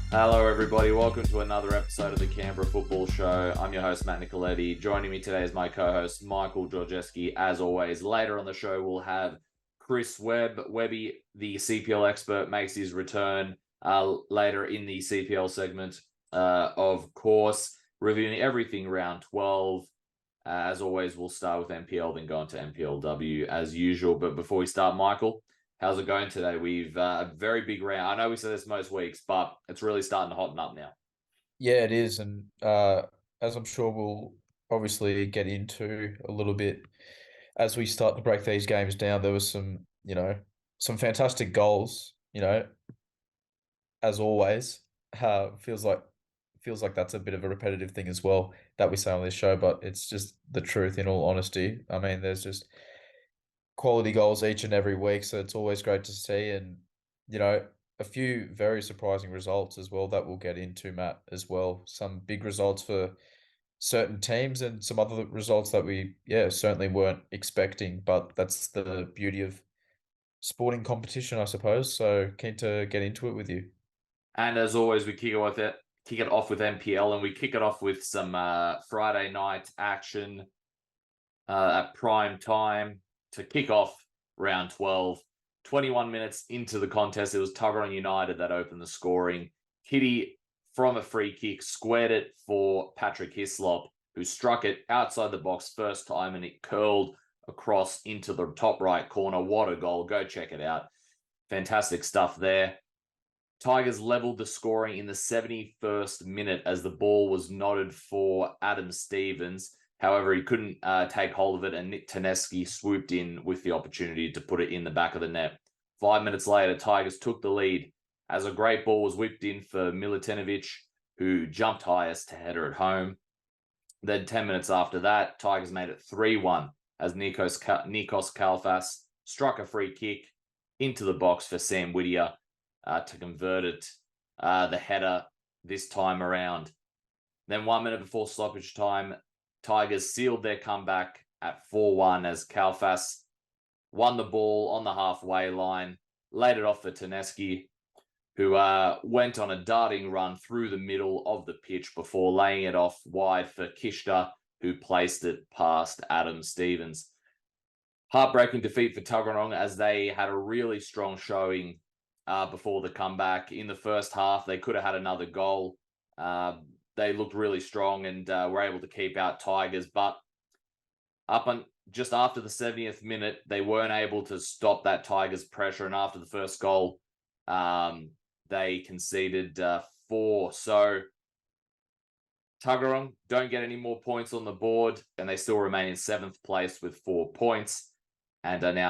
Hello, everybody. Welcome to another episode of the Canberra Football Show. I'm your host, Matt Nicoletti. Joining me today is my co-host, Michael Georgeski. As always, later on the show, we'll have Chris Webb. Webby, the CPL expert, makes his return later in the CPL segment. Of course, reviewing everything round 12. As always, we'll start with NPL, then go on to NPLW as usual. But before we start, Michael, how's it going today? We've a very big round. I know we say this most weeks, but it's really starting to hotten up now. Yeah, it is. And as I'm sure we'll obviously get into a little bit as we start to break these games down, there was some fantastic goals, as always. Feels like that's a bit of a repetitive thing as well that we say on this show, but it's just the truth in all honesty. I mean, there's just quality goals each and every week, so it's always great to see. And you know, a few very surprising results as well that we'll get into, Matt, as well. Some big results for certain teams and some other results that we, certainly weren't expecting. But that's the beauty of sporting competition, I suppose. So keen to get into it with you. And as always, we kick it off with NPL, and we kick it off with some Friday night action at prime time to kick off round 12. 21 minutes into the contest, it was Tuggeranong United that opened the scoring. Kitty, from a free kick, squared it for Patrick Hislop, who struck it outside the box first time, and it curled across into the top right corner. What a goal. Go check it out. Fantastic stuff there. Tigers leveled the scoring in the 71st minute as the ball was nodded for Adam Stevens. However, he couldn't take hold of it, and Nick Taneski swooped in with the opportunity to put it in the back of the net. 5 minutes later, Tigers took the lead as a great ball was whipped in for Milutinovic, who jumped highest to header at home. Then 10 minutes after that, Tigers made it 3-1 as Nikos Kalfas struck a free kick into the box for Sam Whittier to convert it, the header this time around. Then 1 minute before stoppage time, Tigers sealed their comeback at 4-1 as Kalfas won the ball on the halfway line, laid it off for Taneski, who went on a darting run through the middle of the pitch before laying it off wide for Kishta, who placed it past Adam Stevens. Heartbreaking defeat for Tuggeranong as they had a really strong showing before the comeback. In the first half, they could have had another goal. They looked really strong and were able to keep out Tigers, but just after the 70th minute, they weren't able to stop that Tigers pressure, and after the first goal, they conceded 4. So Tuggeranong don't get any more points on the board, and they still remain in 7th place with 4 points, and are now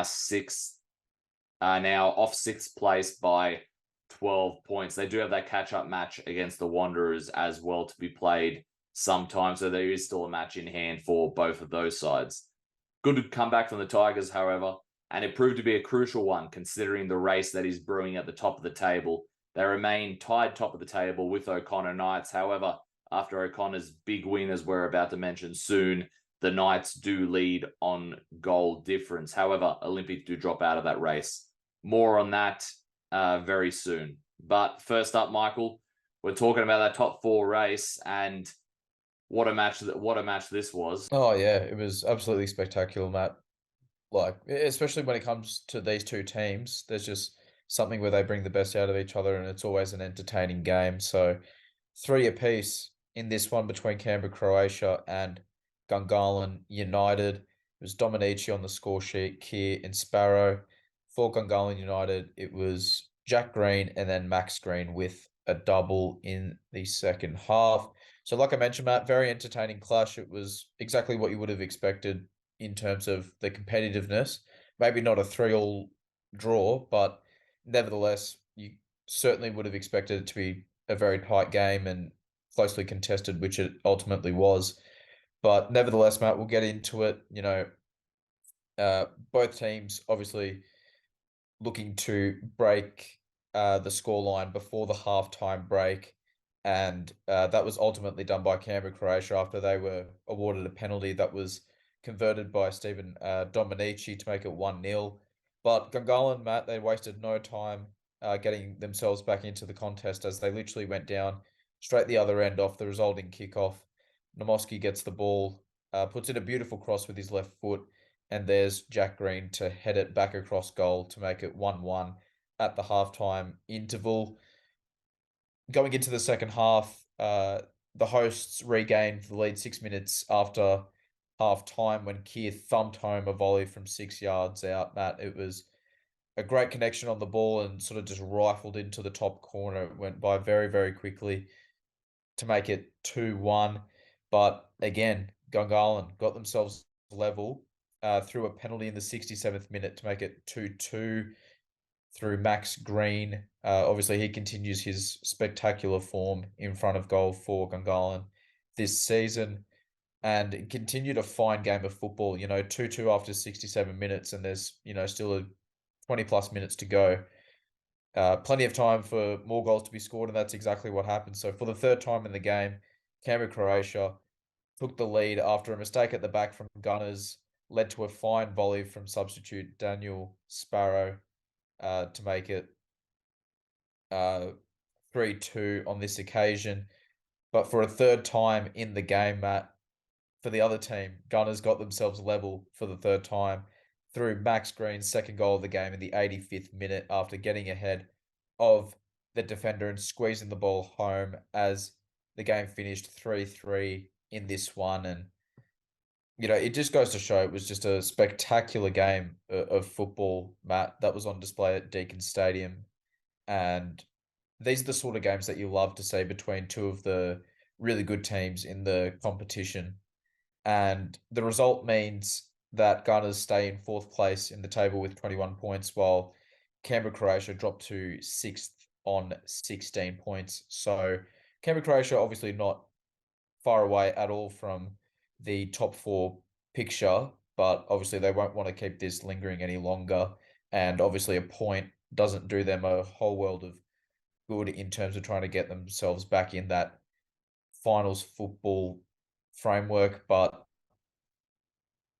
off 6th place by 12 points. They do have that catch-up match against the Wanderers as well to be played sometime, so there is still a match in hand for both of those sides. Good comeback from the Tigers, however, and it proved to be a crucial one considering the race that is brewing at the top of the table. They remain tied top of the table with O'Connor Knights. However, after O'Connor's big win, as we're about to mention soon, the Knights do lead on goal difference. However, Olympic do drop out of that race. More on that very soon. But first up, Michael, we're talking about that top 4 race, and what a match this was. Oh yeah, it was absolutely spectacular, Matt. Like, especially when it comes to these two teams, there's just something where they bring the best out of each other, and it's always an entertaining game. So, 3 apiece in this one between Canberra, Croatia, and Gungahlin United. It was Dominici on the score sheet, Keir and Sparrow. For Gungahlin United, it was Jack Green and then Max Green with a double in the second half. So, like I mentioned, Matt, very entertaining clash. It was exactly what you would have expected in terms of the competitiveness. Maybe not a 3-all draw, but nevertheless, you certainly would have expected it to be a very tight game and closely contested, which it ultimately was. But nevertheless, Matt, we'll get into it. Both teams obviously looking to break the scoreline before the halftime break. And that was ultimately done by Canberra, Croatia, after they were awarded a penalty that was converted by Stephen Dominici to make it 1-0. But Gungahlin, Matt, they wasted no time getting themselves back into the contest as they literally went down straight the other end off the resulting kickoff. Nomoski gets the ball, puts in a beautiful cross with his left foot, and there's Jack Green to head it back across goal to make it 1-1 at the halftime interval. Going into the second half, the hosts regained the lead 6 minutes after half time when Keir thumped home a volley from 6 yards out. Matt, it was a great connection on the ball and sort of just rifled into the top corner. It went by very, very quickly to make it 2-1. But again, Gungahlin got themselves level through a penalty in the 67th minute to make it 2-2 through Max Green. Obviously, he continues his spectacular form in front of goal for Gungahlin this season and continued a fine game of football. 2-2 after 67 minutes, and there's, still a 20 plus minutes to go. Plenty of time for more goals to be scored, and that's exactly what happened. So for the third time in the game, Canberra, Croatia took the lead after a mistake at the back from Gunners, led to a fine volley from substitute Daniel Sparrow to make it 3-2 on this occasion. But for a third time in the game, Matt, for the other team, Gunners got themselves level for the third time through Max Green's second goal of the game in the 85th minute after getting ahead of the defender and squeezing the ball home as the game finished 3-3 in this one. And, it just goes to show it was just a spectacular game of football, Matt, that was on display at Deakin Stadium. And these are the sort of games that you love to see between two of the really good teams in the competition. And the result means that Gunners stay in fourth place in the table with 21 points, while Canberra, Croatia drop to 6th on 16 points. So Canberra, Croatia obviously not far away at all from the top 4 picture, but obviously they won't want to keep this lingering any longer. And obviously a point doesn't do them a whole world of good in terms of trying to get themselves back in that finals football framework. But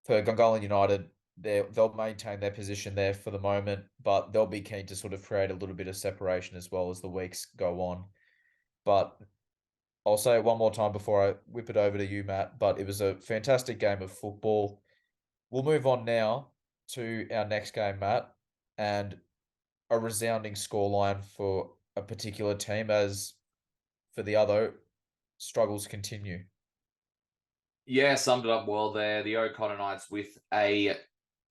for Gungahlin United, they'll maintain their position there for the moment, but they'll be keen to sort of create a little bit of separation as well as the weeks go on. But I'll say it one more time before I whip it over to you, Matt, but it was a fantastic game of football. We'll move on now to our next game, Matt, and a resounding scoreline for a particular team as for the other, struggles continue. Yeah, summed it up well there. The O'Connor Knights with a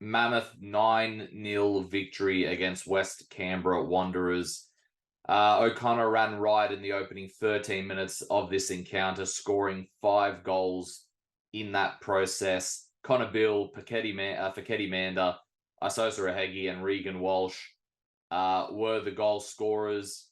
mammoth 9-0 victory against West Canberra Wanderers. O'Connor ran riot in the opening 13 minutes of this encounter, scoring 5 goals in that process. Connor Bill, Faketi Manda, Isosa Rahegi, and Regan Walsh were the goal scorers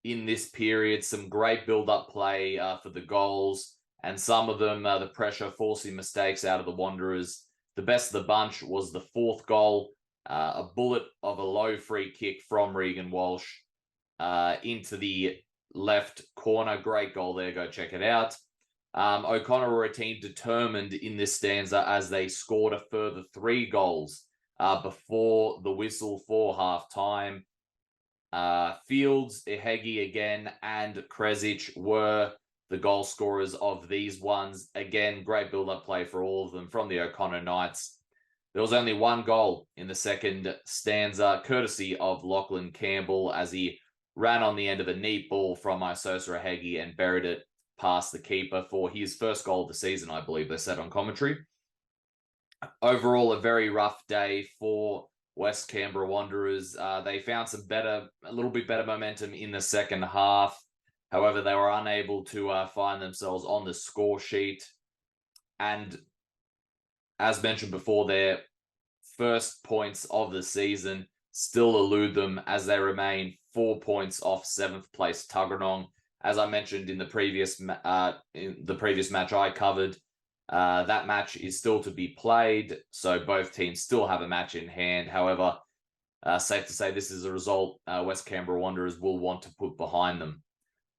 in this period. Some great build-up play for the goals, and some of them, the pressure forcing mistakes out of the Wanderers. The best of the bunch was the 4th goal, a bullet of a low free kick from Regan Walsh into the left corner. Great goal there. Go check it out. O'Connor were a team determined in this stanza as they scored a further 3 goals before the whistle for half-time. Fields, Ihegi again, and Kresic were the goal scorers of these ones. Again, great build-up play for all of them from the O'Connor Knights. There was only 1 goal in the second stanza, courtesy of Lachlan Campbell, as he ran on the end of a neat ball from Isosa Ihegi and buried it past the keeper for his first goal of the season, I believe they said on commentary. Overall, a very rough day for West Canberra Wanderers. They found a little bit better momentum in the second half. However, they were unable to find themselves on the score sheet. And as mentioned before, their first points of the season still elude them as they remain 4 points off 7th place Tuggeranong. As I mentioned in the previous match I covered, that match is still to be played, so both teams still have a match in hand. However, safe to say this is a result West Canberra Wanderers will want to put behind them.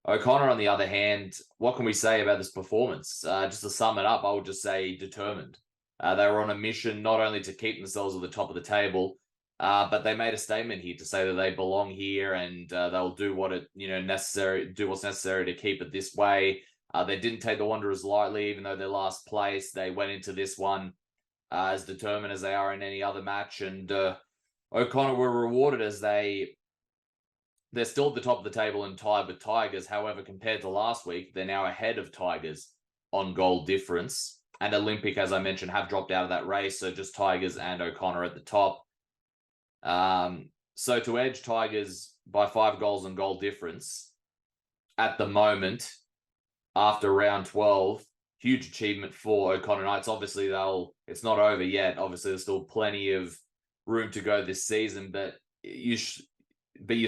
O'Connor, on the other hand, what can we say about this performance? Just to sum it up, I would just say determined. They were on a mission not only to keep themselves at the top of the table, But they made a statement here to say that they belong here and they'll do what what's necessary to keep it this way. They didn't take the Wanderers lightly, even though they're last place. They went into this one as determined as they are in any other match. And O'Connor were rewarded as they're still at the top of the table and tied with Tigers. However, compared to last week, they're now ahead of Tigers on goal difference. And Olympic, as I mentioned, have dropped out of that race. So just Tigers and O'Connor at the top. So to edge Tigers by 5 goals and goal difference at the moment, after round 12, huge achievement for O'Connor Knights. Obviously, it's not over yet. Obviously, there's still plenty of room to go this season, but you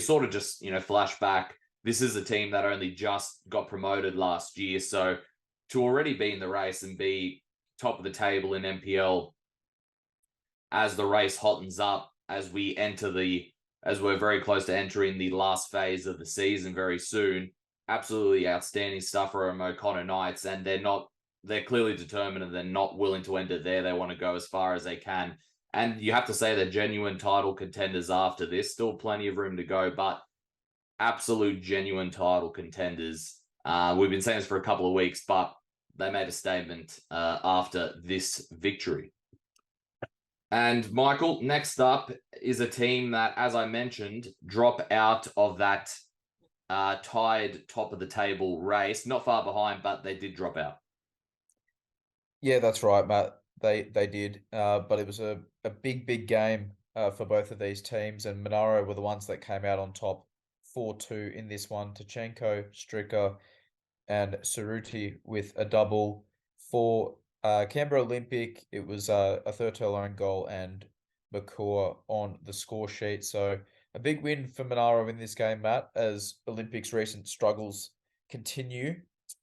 sort of just, flash back. This is a team that only just got promoted last year. So to already be in the race and be top of the table in NPL as the race hottens up, as we're very close to entering the last phase of the season very soon. Absolutely outstanding stuff from O'Connor Knights, and they're clearly determined and they're not willing to end it there. They want to go as far as they can. And you have to say they're genuine title contenders after this. Still plenty of room to go, but absolute genuine title contenders. We've been saying this for a couple of weeks, but they made a statement after this victory. And Michael, next up is a team that, as I mentioned, drop out of that tied top of the table race. Not far behind, but they did drop out. Yeah, that's right, Matt. They did, but it was a big game for both of these teams, and Monaro were the ones that came out on top 4-2 in this one. Tachenko, Stricker, and Suruti with a double. For Canberra Olympic, it was a Thurtell own goal and McCaw on the score sheet. So a big win for Monaro in this game, Matt, as Olympic's recent struggles continue.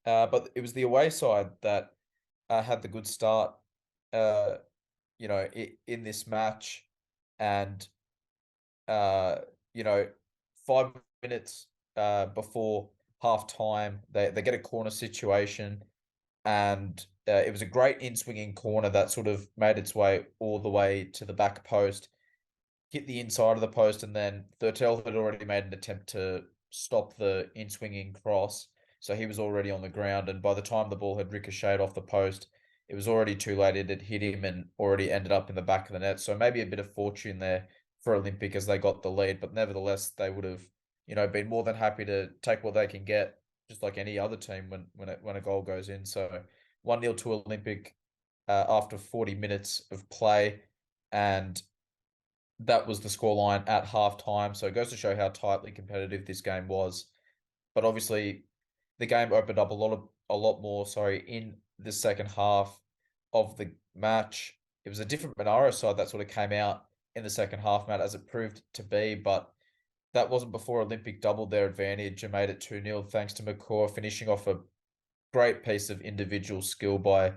But it was the away side that had the good start, in this match. And, 5 minutes before half time, they get a corner situation, and it was a great in-swinging corner that sort of made its way all the way to the back post, hit the inside of the post, and then Thurtell had already made an attempt to stop the in-swinging cross, so he was already on the ground, and by the time the ball had ricocheted off the post, it was already too late. It had hit him and already ended up in the back of the net, so maybe a bit of fortune there for Olympic as they got the lead, but nevertheless, they would have, been more than happy to take what they can get, just like any other team when a goal goes in. So 1-0 to Olympic after 40 minutes of play, and that was the scoreline at halftime. So it goes to show how tightly competitive this game was. But obviously, the game opened up a lot more. In the second half of the match. It was a different Monaro side that sort of came out in the second half, Matt, as it proved to be, but that wasn't before Olympic doubled their advantage and made it 2-0 thanks to McCaw finishing off a great piece of individual skill by,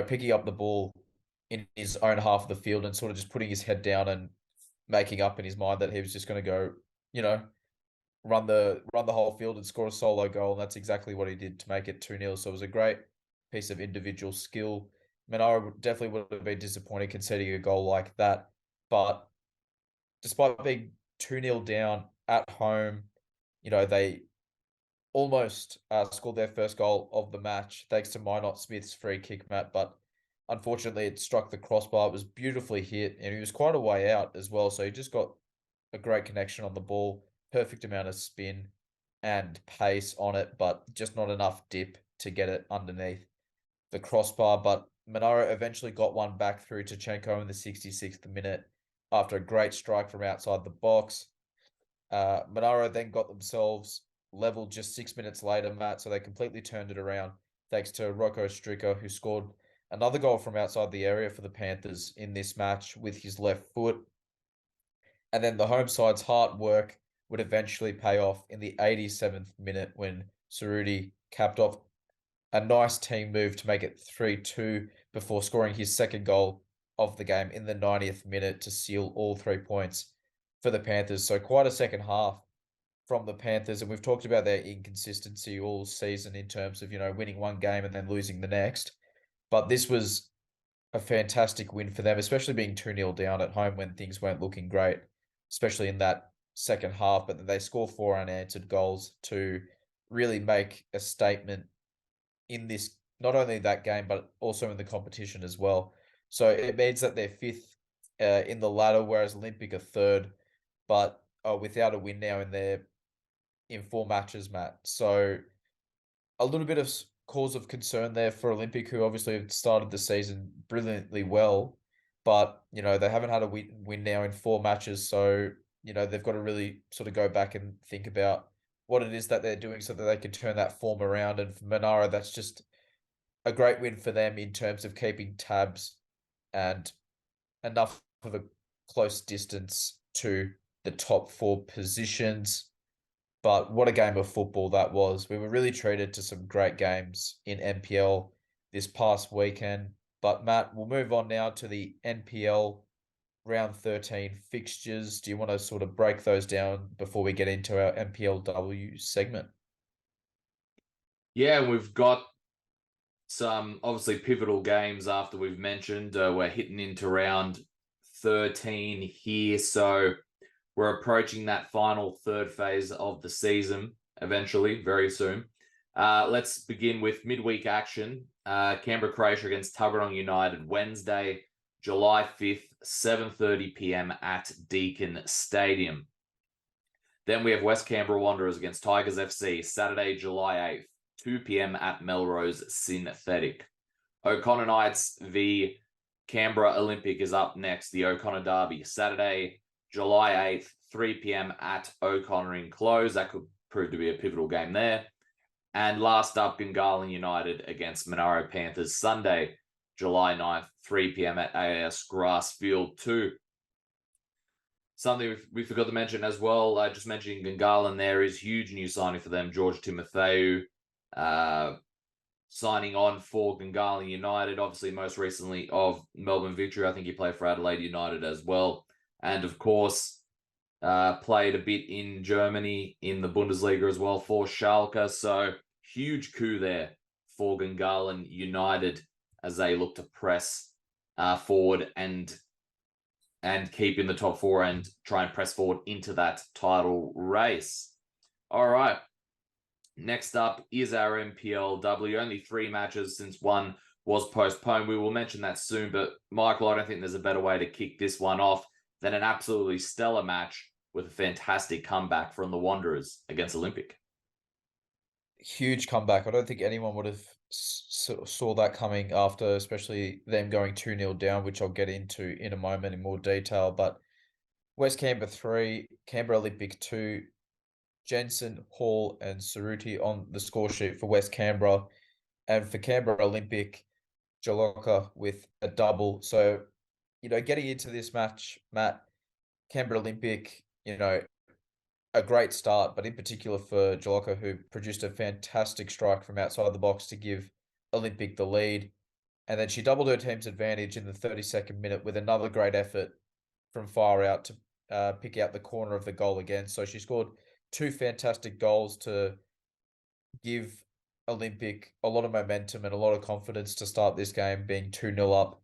picking up the ball in his own half of the field and sort of just putting his head down and making up in his mind that he was just going to go, run the whole field and score a solo goal. And that's exactly what he did to make it 2-0. So it was a great piece of individual skill. Monaro definitely would have been disappointed conceding a goal like that. But despite being 2-0 down at home, they almost scored their first goal of the match thanks to Minot Smith's free kick, Matt. But unfortunately, it struck the crossbar. It was beautifully hit, and he was quite a way out as well. So he just got a great connection on the ball, perfect amount of spin and pace on it, but just not enough dip to get it underneath the crossbar. But Monaro eventually got one back through to Tachenko in the 66th minute after a great strike from outside the box. Monaro then got themselves leveled just 6 minutes later, Matt, so they completely turned it around thanks to Rocco Stricker, who scored another goal from outside the area for the Panthers in this match with his left foot. And then the home side's hard work would eventually pay off in the 87th minute when Suruti capped off a nice team move to make it 3-2 before scoring his second goal of the game in the 90th minute to seal all 3 points for the Panthers. So quite a second half from the Panthers, and we've talked about their inconsistency all season in terms of, winning one game and then losing the next. But this was a fantastic win for them, especially being 2-0 down at home when things weren't looking great especially in that second half, but they score 4 unanswered goals to really make a statement in this, not only that game, but also in the competition as well. So it means that they're fifth in the ladder, whereas Olympic are third, but without a win now in 4 matches, Matt. So a little bit of cause of concern there for Olympic, who obviously have started the season brilliantly well, but they haven't had a win now in 4 matches. So they've got to really sort of go back and think about what it is that they're doing so that they can turn that form around. And for Monaro, that's just a great win for them in terms of keeping tabs and enough of a close distance to the top 4 positions. But what a game of football that was. We were really treated to some great games in NPL this past weekend. But Matt, we'll move on now to the NPL round 13 fixtures. Do you want to sort of break those down before we get into our NPLW segment? Yeah, we've got some obviously pivotal games after we've mentioned. We're hitting into round 13 here. So we're approaching that final third phase of the season eventually, very soon. Let's begin with midweek action. Canberra, Croatia against Tuggeranong United, Wednesday, July 5th, 7:30 p.m. at Deakin Stadium. Then we have West Canberra Wanderers against Tigers FC, Saturday, July 8th, 2 p.m. at Melrose Synthetic. O'Connor Knights v Canberra Olympic is up next, the O'Connor Derby, Saturday, July 8th, 3 p.m. at O'Connor Enclose. That could prove to be a pivotal game there. And last up, Gungahlin United against Monaro Panthers, Sunday, July 9th, 3 p.m. at AAS Grassfield 2. Something we forgot to mention as well, just mentioning Gungahlin there, is huge new signing for them, George Timotheou, signing on for Gungahlin United, obviously most recently of Melbourne Victory. I think he played for Adelaide United as well. And of course, played a bit in Germany in the Bundesliga as well for Schalke. So huge coup there for Gungahlin United as they look to press forward and keep in the top 4 and try and press forward into that title race. All right. Next up is our NPLW. Only 3 matches since one was postponed. We will mention that soon, but Michael, I don't think there's a better way to kick this one off than an absolutely stellar match with a fantastic comeback from the Wanderers against Olympic. Huge comeback. I don't think anyone would have saw that coming after, especially them going 2-0 down, which I'll get into in a moment in more detail. But West Canberra 3, Canberra Olympic 2, Jensen, Hall and Cerruti on the score sheet for West Canberra. And for Canberra Olympic, Jaloka with a double. So, getting into this match, Matt, Canberra Olympic, a great start, but in particular for Jaloka, who produced a fantastic strike from outside the box to give Olympic the lead. And then she doubled her team's advantage in the 32nd minute with another great effort from far out to pick out the corner of the goal again. So she scored 2 fantastic goals to give Olympic a lot of momentum and a lot of confidence to start this game, being 2-0 up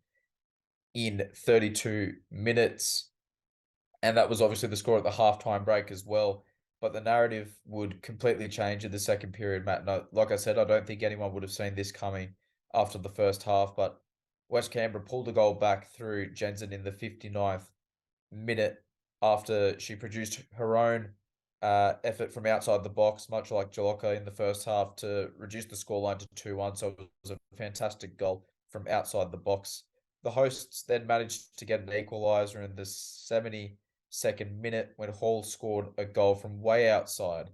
in 32 minutes. And that was obviously the score at the halftime break as well. But the narrative would completely change in the second period, Matt. No, like I said, I don't think anyone would have seen this coming after the first half. But West Canberra pulled the goal back through Jensen in the 59th minute after she produced her own effort from outside the box, much like Jaloka in the first half, to reduce the scoreline to 2-1. So it was a fantastic goal from outside the box. The hosts then managed to get an equaliser in the 72nd minute when Hall scored a goal from way outside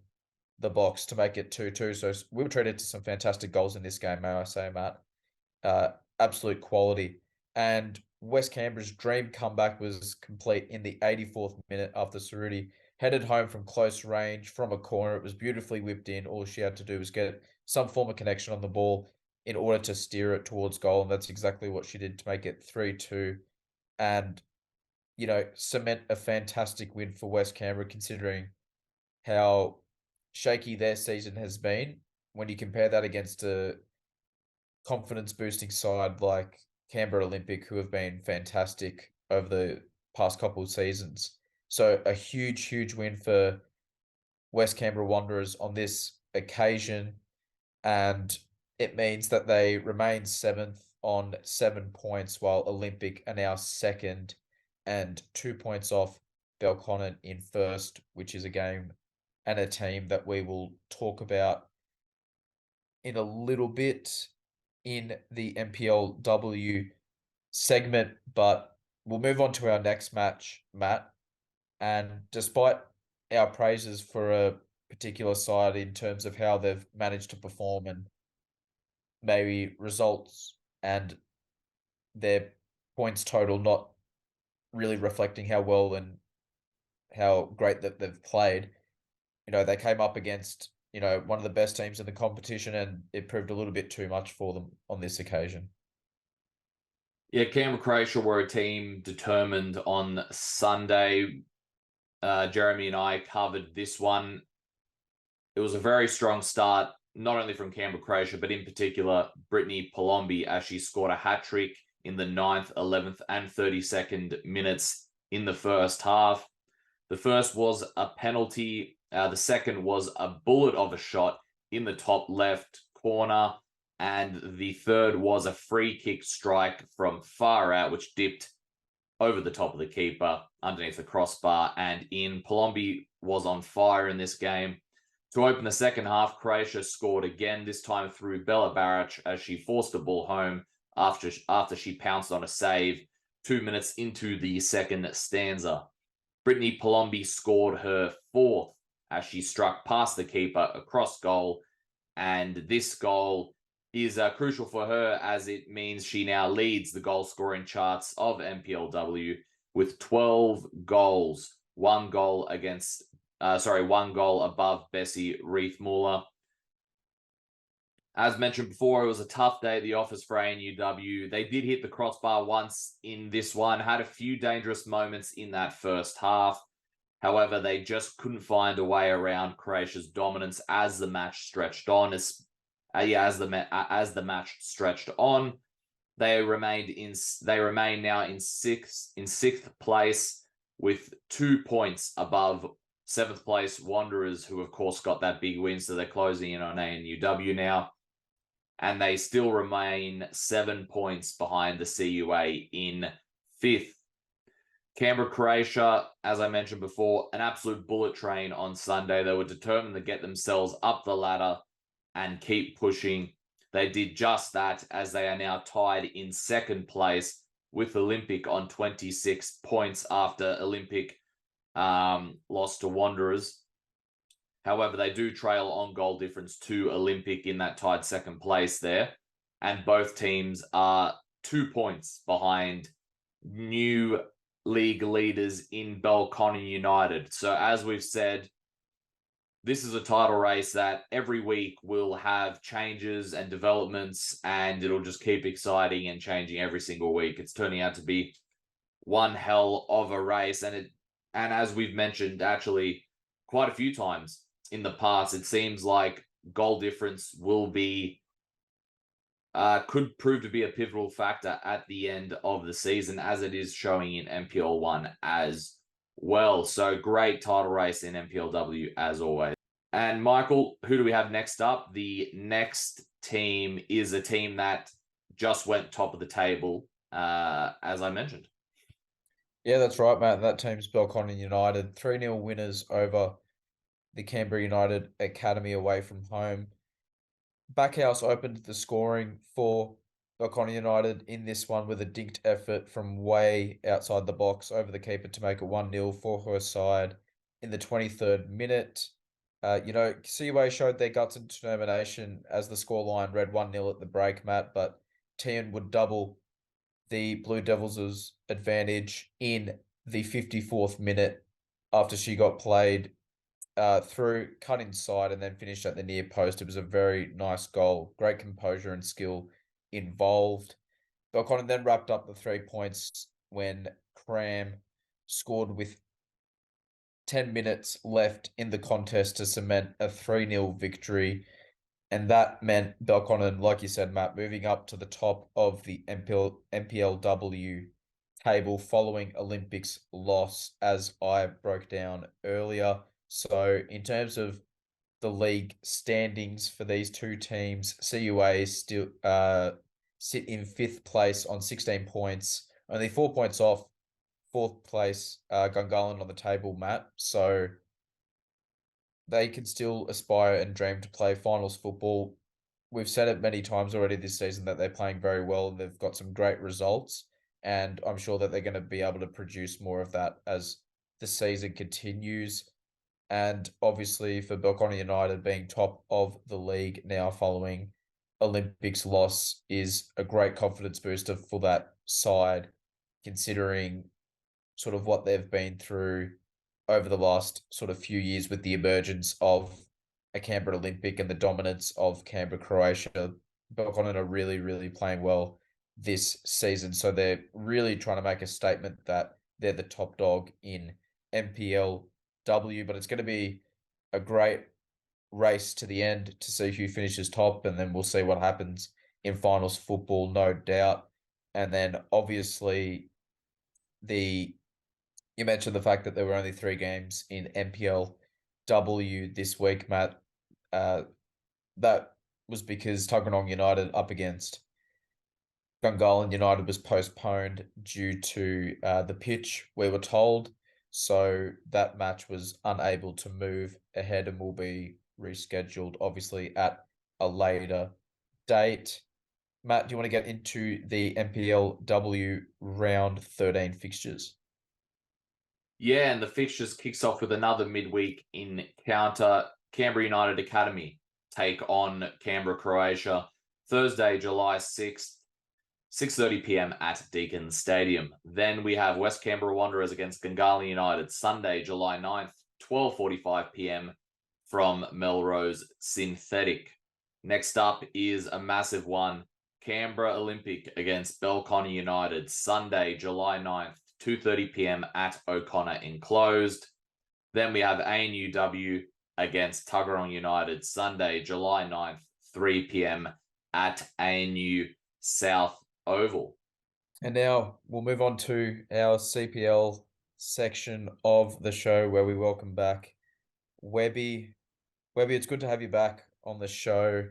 the box to make it 2-2. So we were treated to some fantastic goals in this game, may I say, Matt. Absolute quality. And West Canberra's dream comeback was complete in the 84th minute after Cerruti headed home from close range from a corner. It was beautifully whipped in. All she had to do was get some form of connection on the ball in order to steer it towards goal. And that's exactly what she did to make it 3-2. And, cement a fantastic win for West Canberra, considering how shaky their season has been. When you compare that against a confidence-boosting side like Canberra Olympic, who have been fantastic over the past couple of seasons. So a huge, huge win for West Canberra Wanderers on this occasion. And it means that they remain 7th on 7 points, while Olympic are now 2nd and 2 points off Belconnen in 1st, which is a game and a team that we will talk about in a little bit in the NPLW segment. But we'll move on to our next match, Matt. And despite our praises for a particular side in terms of how they've managed to perform and maybe results and their points total not really reflecting how well and how great that they've played, they came up against, one of the best teams in the competition, and it proved a little bit too much for them on this occasion. Yeah, Canberra Croatia were a team determined on Sunday. Jeremy and I covered this one. It was a very strong start, not only from Canberra Croatia, but in particular, Brittany Palombi, as she scored a hat-trick in the 9th, 11th, and 32nd minutes in the first half. The first was a penalty. The second was a bullet of a shot in the top left corner. And the third was a free kick strike from far out, which dipped over the top of the keeper underneath the crossbar and in. Palombi was on fire in this game. To open the second half, Croatia scored again, this time through Bella Barac as she forced the ball home after she pounced on a save 2 minutes into the second stanza. Brittany Palombi scored her 4th as she struck past the keeper across goal, and this goal is crucial for her as it means she now leads the goal scoring charts of NPLW with 12 goals, one goal above Bessie Reithmuller. As mentioned before, it was a tough day at the office for ANUW. They did hit the crossbar once in this one, had a few dangerous moments in that first half. However, they just couldn't find a way around Croatia's dominance as the match stretched on. As the match stretched on, they remain now in sixth place with 2 points above 7th place Wanderers, who of course got that big win, so they're closing in on ANUW now. And they still remain 7 points behind the CUA in 5th. Canberra Croatia, as I mentioned before, an absolute bullet train on Sunday. They were determined to get themselves up the ladder and keep pushing. They did just that, as they are now tied in 2nd place with Olympic on 26 points after Olympic lost to Wanderers. However, they do trail on goal difference to Olympic in that tied 2nd place there. And both teams are 2 points behind new league leaders in Belconnen United. So as we've said, this is a title race that every week will have changes and developments, and it'll just keep exciting and changing every single week. It's turning out to be one hell of a race. And as we've mentioned actually quite a few times in the past, it seems like goal difference will be could prove to be a pivotal factor at the end of the season, as it is showing in NPL1 as well. So great title race in NPLW as always. And Michael, who do we have next up? The next team is a team that just went top of the table, as I mentioned. Yeah, that's right, Matt. That team's Belconnen United. 3-0 winners over the Canberra United Academy away from home. Backhouse opened the scoring for Belconnen United in this one with a dinked effort from way outside the box over the keeper to make it 1-0 for her side in the 23rd minute. CUA showed their guts and determination as the scoreline read 1-0 at the break, Matt, but Tian would double the Blue Devils' advantage in the 54th minute after she got played through, cut inside, and then finished at the near post. It was a very nice goal. Great composure and skill involved. Belconnen then wrapped up the 3 points when Cram scored with 10 minutes left in the contest to cement a 3-0 victory. And that meant Belconnen, like you said, Matt, moving up to the top of the NPLW table following Olympics loss, as I broke down earlier. So in terms of the league standings for these two teams, CUA still sit in 5th place on 16 points, only 4 points off 4th place Gungahlin on the table, Matt. So they can still aspire and dream to play finals football. We've said it many times already this season that they're playing very well and they've got some great results. And I'm sure that they're going to be able to produce more of that as the season continues. And obviously for Belconnen United being top of the league now following Olympics loss is a great confidence booster for that side, considering sort of what they've been through over the last sort of few years with the emergence of a Canberra Olympic and the dominance of Canberra, Croatia. Belconnen are really, really playing well this season. So they're really trying to make a statement that they're the top dog in NPLW, but it's going to be a great race to the end to see who finishes top, and then we'll see what happens in finals football, no doubt. And then obviously you mentioned the fact that there were only 3 games in NPLW this week, Matt. That was because Tuggeranong United up against Gungahlin United was postponed due to the pitch, we were told. So that match was unable to move ahead and will be rescheduled, obviously, at a later date. Matt, do you want to get into the NPLW round 13 fixtures? Yeah, and the fixtures kicks off with another midweek encounter. Canberra United Academy take on Canberra, Croatia, Thursday, July 6th, 6:30 p.m. at Deakin Stadium. Then we have West Canberra Wanderers against Gungahlin United, Sunday, July 9th, 12:45 p.m. from Melrose Synthetic. Next up is a massive one, Canberra Olympic against Belconnen United, Sunday, July 9th, 2:30 p.m. at O'Connor Enclosed. Then we have ANUW against Tuggeranong United, Sunday, July 9th, 3 p.m. at ANU South Oval. And now we'll move on to our CPL section of the show where we welcome back Webby. Webby, it's good to have you back on the show.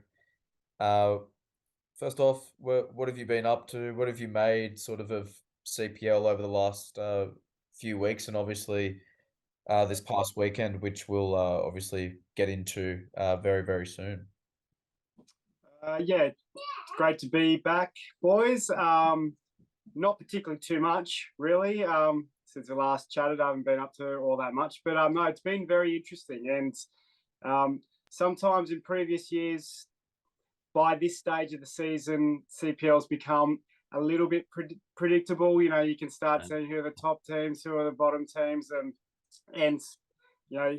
First off, what have you been up to? What have you made sort of CPL over the last few weeks, and obviously this past weekend, which we'll obviously get into very, very soon. Yeah, it's great to be back, boys. Not particularly too much, really. Since we last chatted, I haven't been up to all that much. But no, it's been very interesting. And sometimes in previous years, by this stage of the season, CPL's become a little bit predictable. You know, you can start seeing who are the top teams, who are the bottom teams, and you know,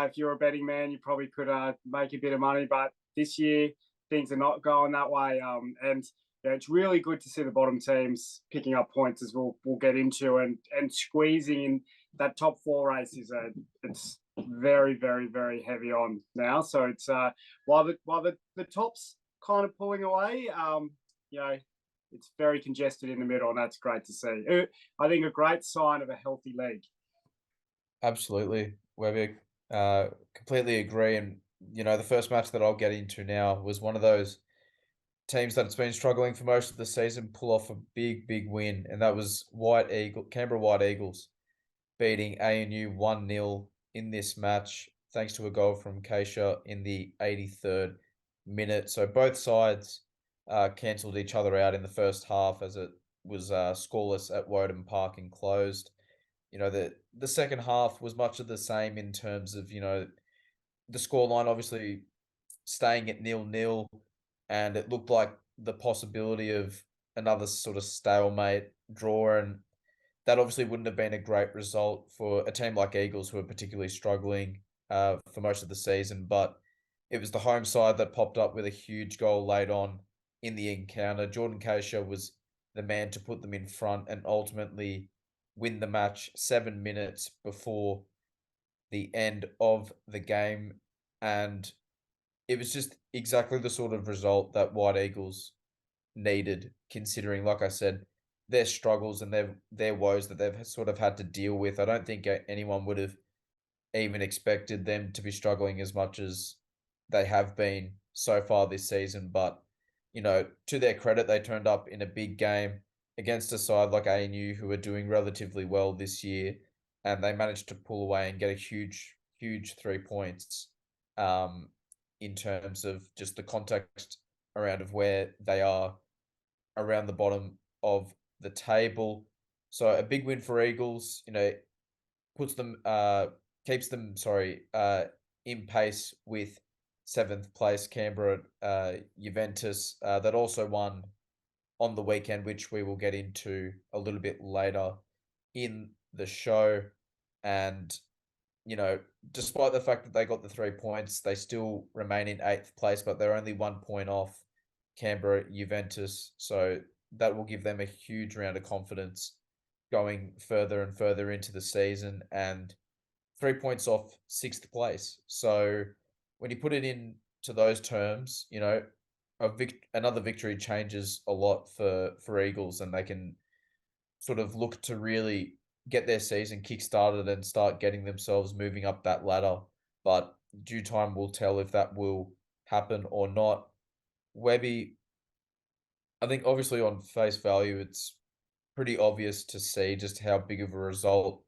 if you're a betting man, you probably could make a bit of money. But this year, things are not going that way. And you know, it's really good to see the bottom teams picking up points, as we'll get into, and squeezing in that top 4 race it's very, very, very heavy on now. So it's while the top's kind of pulling away, you know, it's very congested in the middle, and that's great to see. I think a great sign of a healthy league. Absolutely, Webby. Completely agree. And you know, the first match that I'll get into now was one of those teams that's been struggling for most of the season pull off a big, big win, and that was Canberra White Eagles beating ANU 1-0 in this match, thanks to a goal from Keisha in the 83rd minute. So both sides cancelled each other out in the first half, as it was scoreless at Woden Park Enclosed. You know, the second half was much of the same in terms of, you know, the scoreline obviously staying at 0-0, and it looked like the possibility of another sort of stalemate draw, and that obviously wouldn't have been a great result for a team like Eagles, who are particularly struggling for most of the season. But it was the home side that popped up with a huge goal late on in the encounter. Jordan Keisha was the man to put them in front and ultimately win the match 7 minutes before the end of the game. And it was just exactly the sort of result that White Eagles needed, considering, like I said, their struggles and their woes that they've sort of had to deal with. I don't think anyone would have even expected them to be struggling as much as they have been so far this season. But, to their credit, they turned up in a big game against a side like ANU who are doing relatively well this year, and they managed to pull away and get a huge, huge 3 points in terms of just the context around of where they are around the bottom of the table. So a big win for Eagles, puts them keeps them in pace with 7th place Canberra Juventus that also won on the weekend, which we will get into a little bit later in the show. And despite the fact that they got the 3 points, they still remain in 8th place, but they're only 1 point off Canberra Juventus. So that will give them a huge round of confidence going further and further into the season, and 3 points off 6th place. So when you put it into those terms, another victory changes a lot for Eagles, and they can sort of look to really get their season kick-started and start getting themselves moving up that ladder. But due time will tell if that will happen or not. Webby, I think obviously on face value, it's pretty obvious to see just how big of a result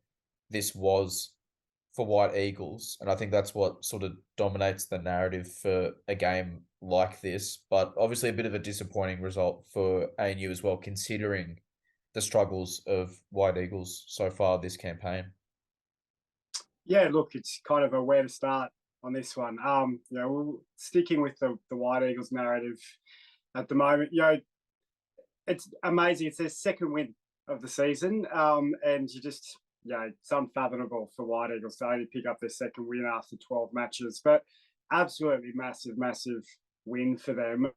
this was for White Eagles. And I think that's what sort of dominates the narrative for a game like this. But obviously a bit of a disappointing result for ANU as well, considering the struggles of White Eagles so far this campaign. Yeah, look, it's kind of a where to start on this one. We're sticking with the White Eagles narrative at the moment. It's amazing. It's their second win of the season, and it's unfathomable for White Eagles to only pick up their second win after 12 matches. But absolutely massive, massive win for them.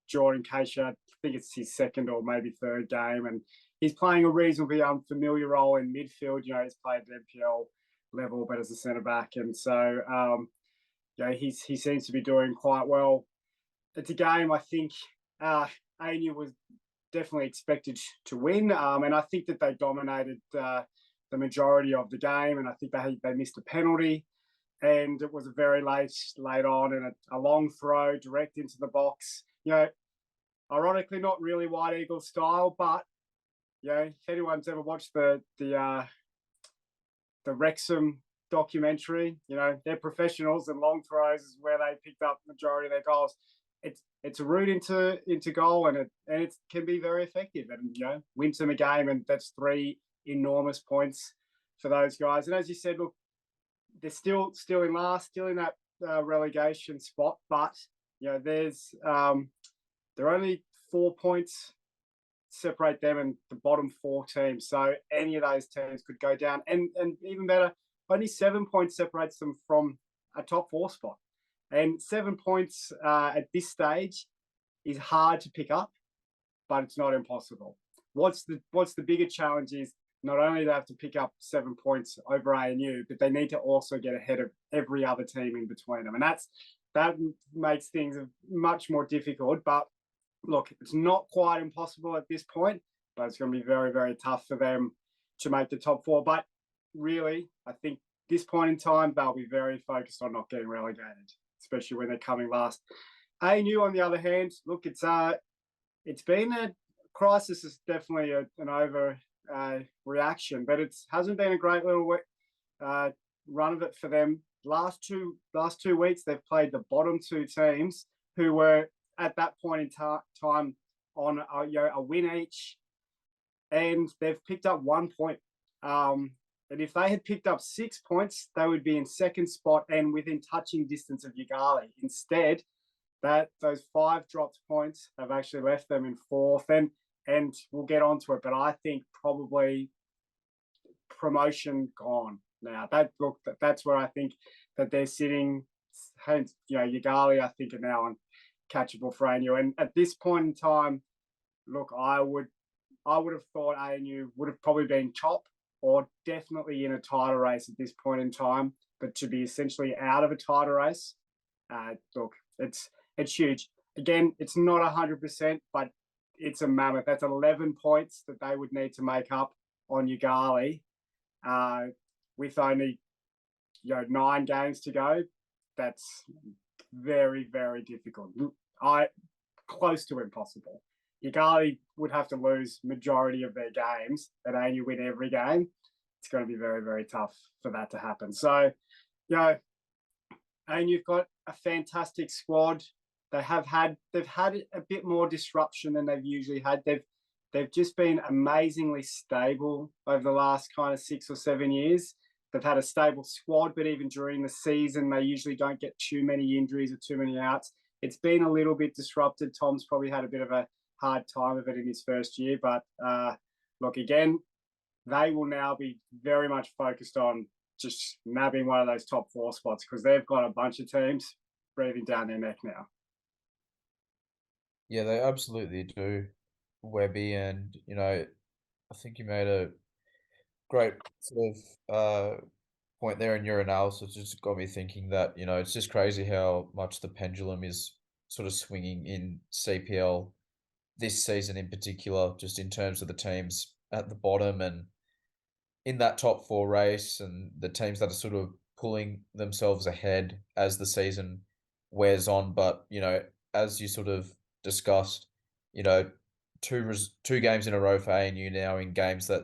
Jordan Keisha, I think it's his second or maybe third game, and he's playing a reasonably unfamiliar role in midfield. He's played at NPL level, but as a centre back, and so he seems to be doing quite well. It's a game I think ANU was definitely expected to win, and I think that they dominated the majority of the game, and I think they missed a penalty, and it was a very late on, and a long throw direct into the box. Ironically, not really White Eagles style, but if anyone's ever watched the Wrexham documentary, they're professionals, and long throws is where they picked up the majority of their goals. It's a route into goal, and it can be very effective, and wins them a game, and that's 3 enormous points for those guys. And as you said, look, they're still in last, still in that relegation spot, but there's there are only 4 points separate them and the bottom 4 teams. So any of those teams could go down, and even better, only 7 points separates them from a top 4 spot. And 7 points at this stage is hard to pick up, but it's not impossible. What's the bigger challenge is not only do they have to pick up 7 points over ANU, but they need to also get ahead of every other team in between them. And that makes things much more difficult. But look, it's not quite impossible at this point, but it's going to be very, very tough for them to make the top 4. But really, I think this point in time, they'll be very focused on not getting relegated, especially when they're coming last. ANU, on the other hand, look, it's been a crisis. Is definitely an over reaction, but it hasn't been a great little run of it for them. Last two weeks, they've played the bottom 2 teams who were at that point in time on a win each, and they've picked up 1 point. And if they had picked up 6 points, they would be in second spot and within touching distance of Yoogali. Instead, those 5 dropped points have actually left them in 4th, and we'll get onto it. But I think probably promotion gone now. That's where I think that they're sitting. Hence, Yoogali, I think, are now uncatchable for ANU. And at this point in time, look, I would have thought ANU would have probably been top, or definitely in a title race at this point in time. But to be essentially out of a title race, look, it's huge. Again, it's not 100%, but it's a mammoth. That's 11 points that they would need to make up on Yoogali, with only 9 games to go. That's very, very difficult. Close to impossible. Yoogali would have to lose majority of their games and only win every game. It's going to be very, very tough for that to happen. So, and you've got a fantastic squad. They've had a bit more disruption than they've usually had. They've just been amazingly stable over the last kind of 6 or 7 years. They've had a stable squad, but even during the season, they usually don't get too many injuries or too many outs. It's been a little bit disrupted. Tom's probably had a bit of a hard time of it in his first year, but look, again, they will now be very much focused on just nabbing one of those top 4 spots because they've got a bunch of teams breathing down their neck now. Yeah, they absolutely do, Webby, and I think you made a great sort of point there in your analysis. Just got me thinking that it's just crazy how much the pendulum is sort of swinging in CPL this season in particular, just in terms of the teams at the bottom and in that top 4 race, and the teams that are sort of pulling themselves ahead as the season wears on. But as you sort of discussed, two games in a row for ANU now in games that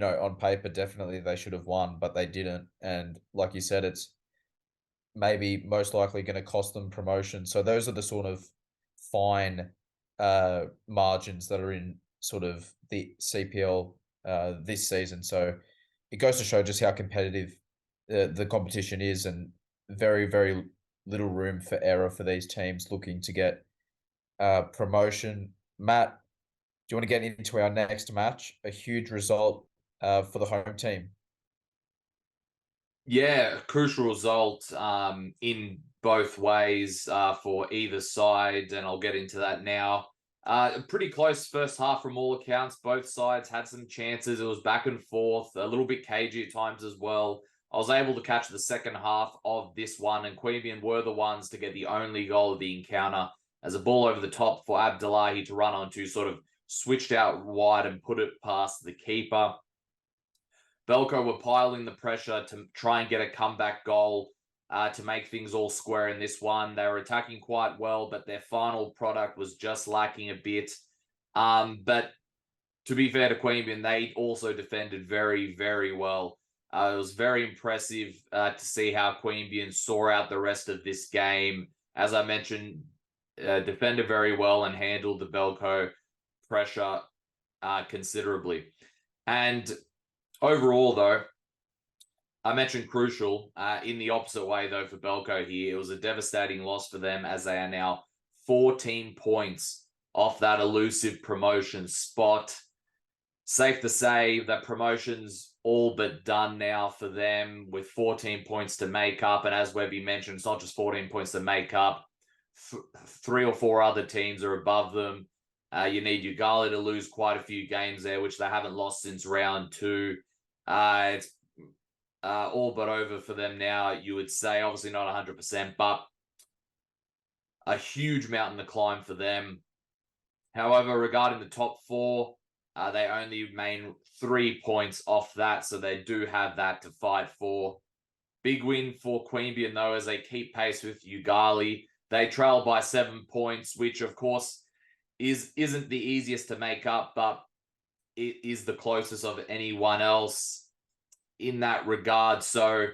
on paper definitely they should have won, but they didn't. And like you said, it's maybe most likely going to cost them promotion. So those are the sort of fine margins that are in sort of the CPL this season. So it goes to show just how competitive the competition is, and very, very little room for error for these teams looking to get promotion. Matt, do you want to get into our next match? A huge result for the home team. Yeah, crucial result in both ways for either side, and I'll get into that now. Pretty close first half from all accounts. Both sides had some chances. It was back and forth, a little bit cagey at times as well. I was able to catch the second half of this one, and Queanbeyan were the ones to get the only goal of the encounter as a ball over the top for Abdullahi to run onto, sort of switched out wide and put it past the keeper. Belco were piling the pressure to try and get a comeback goal to make things all square in this one. They were attacking quite well, but their final product was just lacking a bit. But to be fair to Queanbeyan, they also defended very, very well. It was very impressive to see how Queanbeyan saw out the rest of this game. As I mentioned, defended very well and handled the Belco pressure considerably. And overall, though, I mentioned crucial in the opposite way, though, for Belco here. It was a devastating loss for them, as they are now 14 points off that elusive promotion spot. Safe to say that promotion's all but done now for them, with 14 points to make up. And as Webby mentioned, it's not just 14 points to make up. 3 or 4 other teams are above them. You need Yoogali to lose quite a few games there, which they haven't lost since round 2. It's all but over for them now, you would say. Obviously not 100%, but a huge mountain to climb for them. However, regarding the top 4, they only remain 3 points off that, so they do have that to fight for. Big win for Queanbeyan, though, as they keep pace with Yoogali. They trail by 7 points, which, of course, isn't the easiest to make up, but it is the closest of anyone else in that regard. So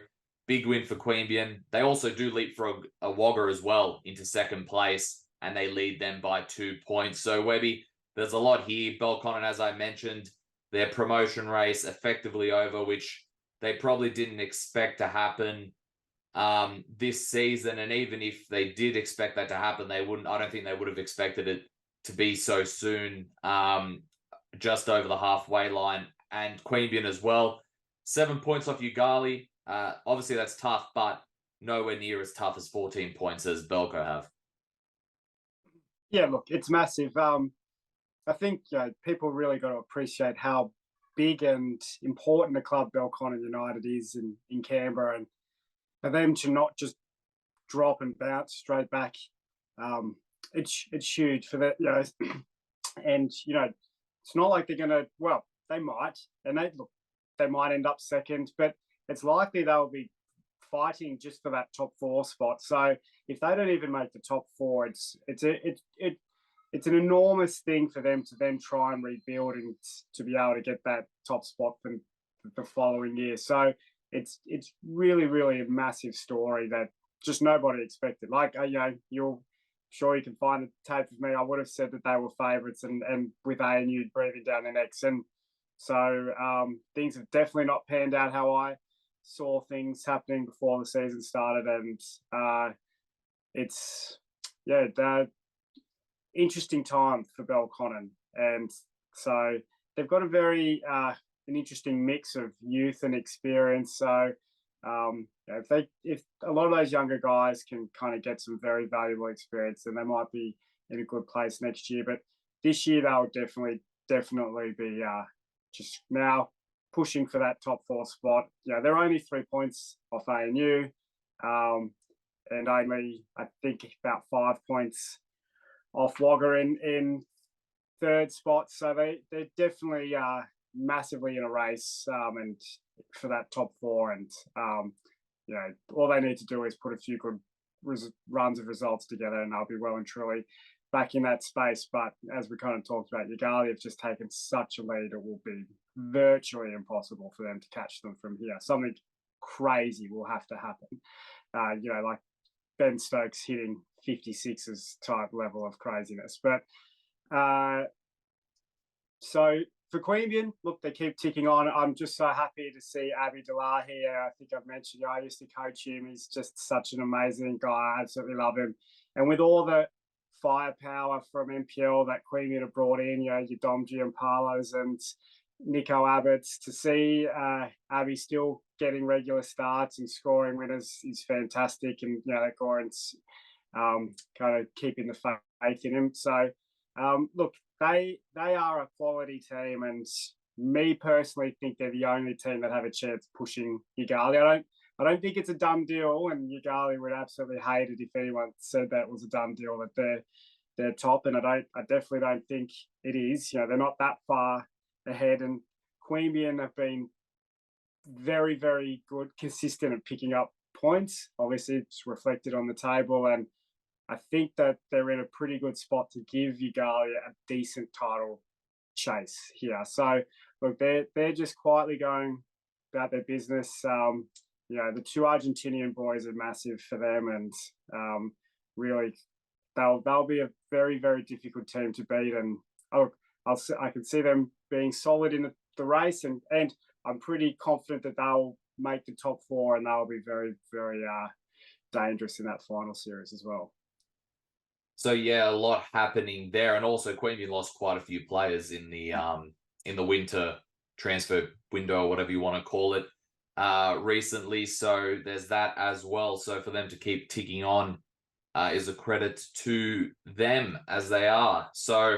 big win for Queanbeyan. They also do leapfrog a Wagga as well into second place, and they lead them by 2 points. So Webby, there's a lot here. Belconnen, as I mentioned, their promotion race effectively over, which they probably didn't expect to happen this season. And even if they did expect that to happen, I don't think they would have expected it to be so soon, just over the halfway line. And Queanbeyan as well, 7 points off Yoogali. Obviously that's tough, but nowhere near as tough as 14 points as Belco have. Yeah, look, it's massive. I think people really got to appreciate how big and important a club Belconnen United is in Canberra, and for them to not just drop and bounce straight back, it's huge for that. And it's not like they're gonna. Well, they might, and they might end up second, but it's likely they'll be fighting just for that top 4 spot. So if they don't even make the top 4, it's an enormous thing for them to then try and rebuild and to be able to get that top spot for the following year. So it's really, really a massive story that just nobody expected. Like, you're sure you can find the tape of me. I would have said that they were favourites, and with ANU breathing down their necks. And so things have definitely not panned out how I saw things happening before the season started. And it's, the interesting time for Belconnen. And so they've got a very an interesting mix of youth and experience. So if a lot of those younger guys can kind of get some very valuable experience, then they might be in a good place next year. But this year they'll definitely be just now pushing for that top 4 spot. They're only 3 points off ANU, and only, I think, about 5 points off Wagga in 3rd spot. So they're definitely massively in a race, and for that top 4. And all they need to do is put a few good runs of results together, and they'll be well and truly back in that space. But as we kind of talked about, Yoogali have just taken such a lead, it will be virtually impossible for them to catch them from here. Something crazy will have to happen. Like Ben Stokes hitting 56s type level of craziness. But so for Queanbeyan, look, they keep ticking on. I'm just so happy to see Abby Delar here. I think I've mentioned, I used to coach him. He's just such an amazing guy. I absolutely love him. And with all the firepower from NPL that Queanbeyan have brought in, your Dom Giampalos and Nico Abbott's, to see Abby still getting regular starts and scoring winners is fantastic. And, that Goran's kind of keeping the faith in him. So, look, they are a quality team, and me personally think they're the only team that have a chance pushing Yoogali. I don't think it's a done deal, and Yoogali would absolutely hate it if anyone said that was a done deal, that they're top, and I definitely don't think it is. They're not that far ahead, and Queanbeyan have been very, very good, consistent at picking up points. Obviously, it's reflected on the table, and I think that they're in a pretty good spot to give Yoogali a decent title chase here. So, look, they're just quietly going about their business. The 2 Argentinian boys are massive for them, and really, they'll be a very, very difficult team to beat. And I can see them being solid in the race, and I'm pretty confident that they'll make the top 4, and they'll be very, very dangerous in that final series as well. So a lot happening there, and also Queanbeyan lost quite a few players in the winter transfer window, or whatever you want to call it, recently. So there's that as well. So for them to keep ticking on is a credit to them, as they are. So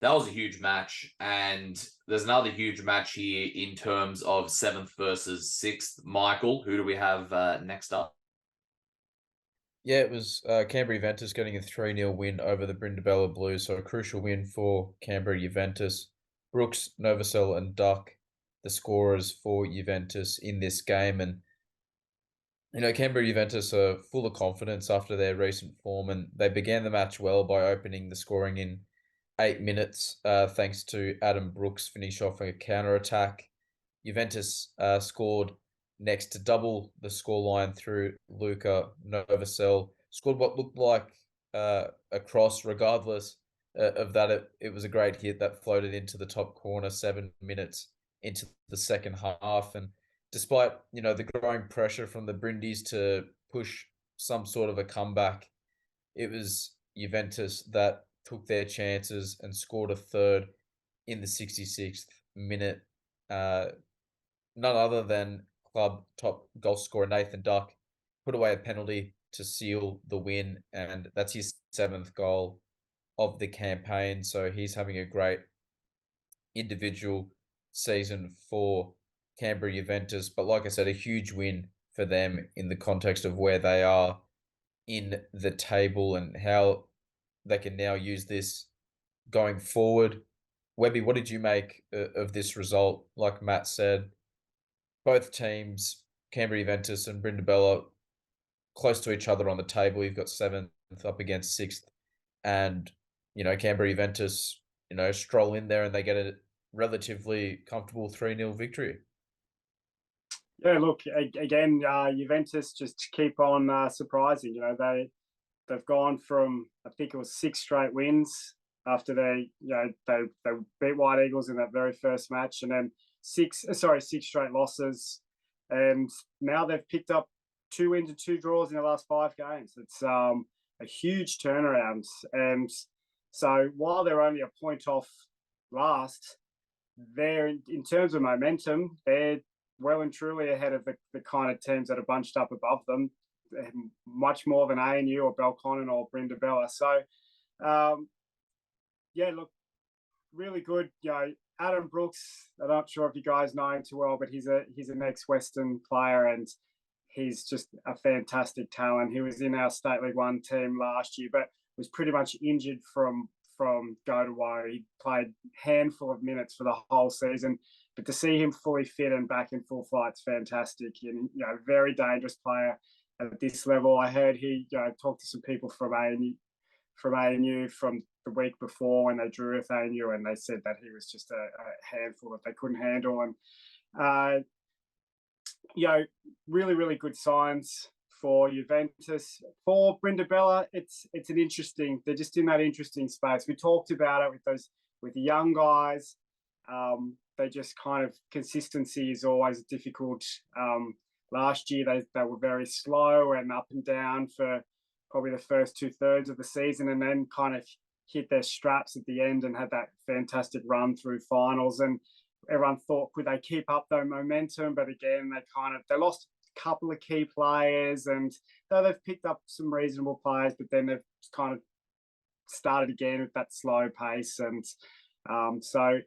that was a huge match, and there's another huge match here in terms of 7th versus 6th. Michael, who do we have next up? Yeah, it was Canberra Juventus getting a 3-0 win over the Brindabella Blues, so a crucial win for Canberra Juventus. Brooks, Novosel and Duck, the scorers for Juventus in this game. And, Canberra Juventus are full of confidence after their recent form, and they began the match well by opening the scoring in 8 minutes, thanks to Adam Brooks finish off a counter-attack. Juventus scored next to double the scoreline through Luca Novosel. Scored what looked like a cross, regardless of that. It was a great hit that floated into the top corner 7 minutes into the second half. And despite, the growing pressure from the Brindis to push some sort of a comeback, it was Juventus that took their chances and scored a third in the 66th minute. None other than club top goal scorer Nathan Duck put away a penalty to seal the win, and that's his 7th goal of the campaign. So he's having a great individual season for Canberra Juventus. But like I said, a huge win for them in the context of where they are in the table and how they can now use this going forward. Webby, what did you make of this result? Like Matt said, both teams, Canberra Juventus and Brindabella, close to each other on the table. You've got 7th up against 6th. And, Canberra Juventus, stroll in there and they get a relatively comfortable 3-0 victory. Yeah, look, again, Juventus just keep on surprising. They've gone from, I think it was 6 straight wins after they beat White Eagles in that very first match, and then 6 straight losses, and now they've picked up 2 wins and 2 draws in the last 5 games. It's a huge turnaround, and so while they're only a point off last, they're in terms of momentum, they're well and truly ahead of the kind of teams that are bunched up above them, much more than ANU or Belconnen or Brindabella. So, look, really good. Adam Brooks, I'm not sure if you guys know him too well, but he's an ex-Western player and he's just a fantastic talent. He was in our State League 1 team last year, but was pretty much injured from go to woe. He played a handful of minutes for the whole season, but to see him fully fit and back in full flight's fantastic. And very dangerous player at this level. I heard he talked to some people from ANU from the week before when they drew with ANU, and they said that he was just a handful that they couldn't handle. And really, really good signs for Juventus. For Brindabella, it's an interesting. They're just in that interesting space. We talked about it with the young guys. They just kind of, consistency is always difficult. Last year they were very slow and up and down for probably the first 2/3 of the season, and then kind of hit their straps at the end and had that fantastic run through finals. And everyone thought, could they keep up their momentum? But again, they lost a couple of key players, and though they've picked up some reasonable players, but then they've kind of started again with that slow pace. And so,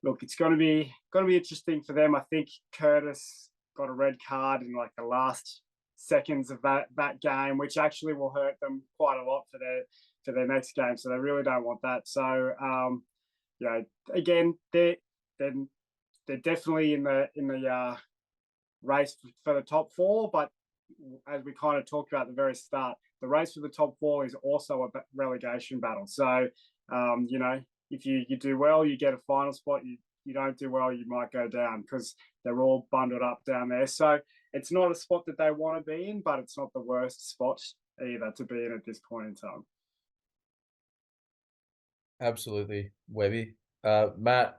look, it's going to be interesting for them. I think Curtis got a red card in like the last seconds of that game, which actually will hurt them quite a lot for their next game. So they really don't want that. So again, they're definitely in the race for the top 4. But as we kind of talked about at the very start, the race for the top 4 is also a relegation battle. So if you do well, you get a final spot. You don't do well, you might go down, because they're all bundled up down there. So it's not a spot that they want to be in, but it's not the worst spot either to be in at this point in time. Absolutely, Webby. Matt,